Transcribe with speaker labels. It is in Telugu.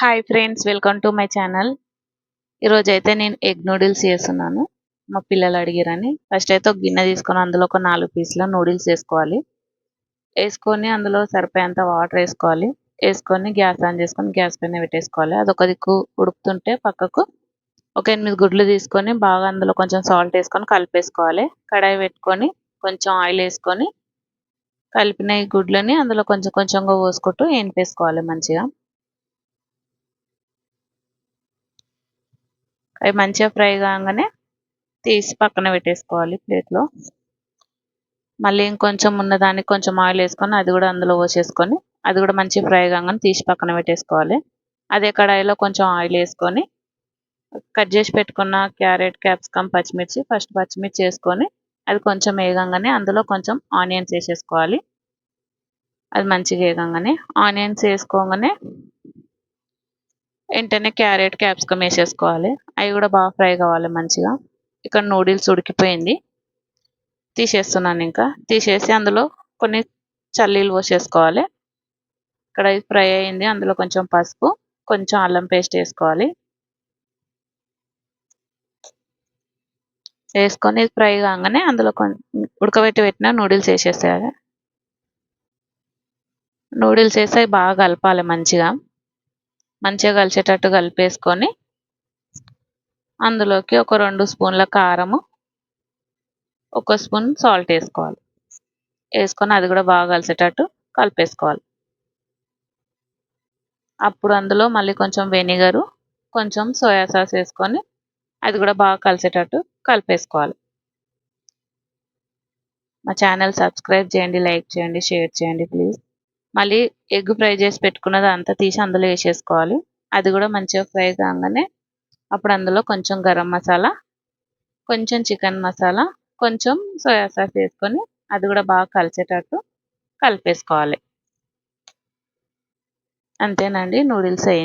Speaker 1: Hi friends, welcome to my channel. ఈరోజు అయితే నేను ఎగ్ నూడిల్స్ చేస్తున్నాను. మా పిల్లలు అడిగిరని ఫస్ట్ అయితే ఒక గిన్నె తీసుకొని అందులో ఒక 4 పీసుల నూడిల్స్ వేసుకోవాలి. వేసుకొని అందులో సరిపోయేంత వాటర్ వేసుకోవాలి. వేసుకొని గ్యాస్ ఆన్ చేసుకొని గ్యాస్ పైన పెట్టేసుకోవాలి. అదొక దిక్కు ఉడుకుతుంటే పక్కకు ఒక 8 గుడ్లు తీసుకొని బాగా అందులో కొంచెం సాల్ట్ వేసుకొని కలిపేసుకోవాలి. కడాయి పెట్టుకొని కొంచెం ఆయిల్ వేసుకొని కలిపిన ఈ గుడ్లని అందులో కొంచెం కొంచెంగా పోసుకుంటూ వేయింపేసుకోవాలి మంచిగా. అవి మంచిగా ఫ్రై కాగానే తీసి పక్కన పెట్టేసుకోవాలి ప్లేట్లో. మళ్ళీ ఇంకొంచెం ఉన్నదానికి కొంచెం ఆయిల్ వేసుకొని అది కూడా అందులో పోసేసుకొని అది కూడా మంచిగా ఫ్రై కాగానే తీసి పక్కన పెట్టేసుకోవాలి. అదే కడాయిలో కొంచెం ఆయిల్ వేసుకొని కట్ చేసి పెట్టుకున్న క్యారెట్, క్యాప్సికమ్, పచ్చిమిర్చి ఫస్ట్ పచ్చిమిర్చి వేసుకొని అది కొంచెం వేగంగానే అందులో కొంచెం ఆనియన్స్ వేసేసుకోవాలి. అది మంచిగా వేగంగానే ఆనియన్స్ వేసుకోగానే వెంటనే క్యారెట్, క్యాప్సికమ్ వేసేసుకోవాలి. అవి కూడా బాగా ఫ్రై కావాలి మంచిగా. ఇక్కడ నూడిల్స్ ఉడికిపోయింది, తీసేస్తున్నాను. ఇంకా తీసేసి అందులో కొన్ని చల్లీలు పోసేసుకోవాలి. ఇక్కడ ఇది ఫ్రై అయింది. అందులో కొంచెం పసుపు, కొంచెం అల్లం పేస్ట్ వేసుకోవాలి. వేసుకొని ఇది ఫ్రై కాగానే అందులో పెట్టిన నూడిల్స్ వేసేసేయాలి. నూడిల్స్ వేసి అవి బాగా కలపాలి మంచిగా. మంచిగా కలిసేటట్టు కలిపేసుకొని అందులోకి ఒక 2 స్పూన్ల కారము, 1 స్పూన్ సాల్ట్ వేసుకోవాలి. వేసుకొని అది కూడా బాగా కలిసేటట్టు కలిపేసుకోవాలి. అప్పుడు అందులో మళ్ళీ కొంచెం వెనిగరు, కొంచెం సోయా సాస్ వేసుకొని అది కూడా బాగా కలిసేటట్టు కలిపేసుకోవాలి. మా ఛానల్ సబ్స్క్రైబ్ చేయండి, లైక్ చేయండి, షేర్ చేయండి ప్లీజ్. మళ్ళీ ఎగ్ ఫ్రై చేసి పెట్టుకున్నది అంతా తీసి అందులో వేసేసుకోవాలి. అది కూడా మంచిగా ఫ్రై కాగానే అప్పుడు అందులో కొంచెం గరం మసాలా, కొంచెం చికెన్ మసాలా, కొంచెం సోయా సాస్ వేసుకొని అది కూడా బాగా కలిసేటట్టు కలిపేసుకోవాలి. అంతేనండి, నూడిల్స్ అయ్యింది.